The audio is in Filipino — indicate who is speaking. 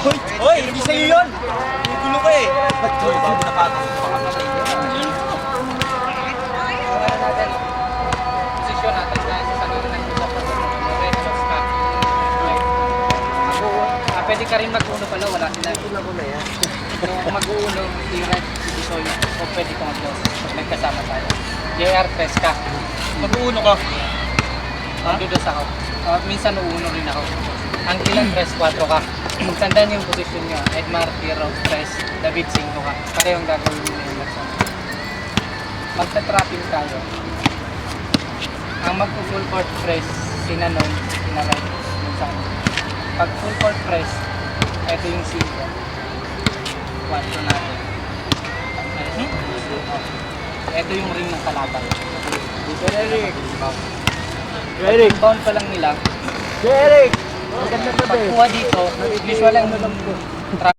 Speaker 1: Hoy, hindi sa'yo yun! Gulo ka eh! Hoy, bago napatong pakamatay niya.
Speaker 2: Posisyon natin dahil sa kanina nag-usap na red sauce ka. Pwede ka rin mag-uno pala, wala sila. Kung mag-uuno, yung red soy, o pwede ka mag-sauce pag nagkasama tayo. JR, press ka.
Speaker 1: Mag-uuno ka.
Speaker 2: Magdudos ako. Minsan uuno rin ako. Ang ilang press 4 ka. Tandaan yung posisyon nyo. Edmar, Tiro, press, David 5 ka. Parehong gagawin mo yung laksan. Magta-trapping tayo. Ang mag-full court press, sinanoy, sinaray, minsan. Pag full court press, ito yung 5. 4 natin. Ito yung ring ng kalaban.
Speaker 1: Eric!
Speaker 2: Eric! Bound pa lang nila.
Speaker 1: Eric! Maganda ba ba eh?
Speaker 2: Pagkuha dito, usual ang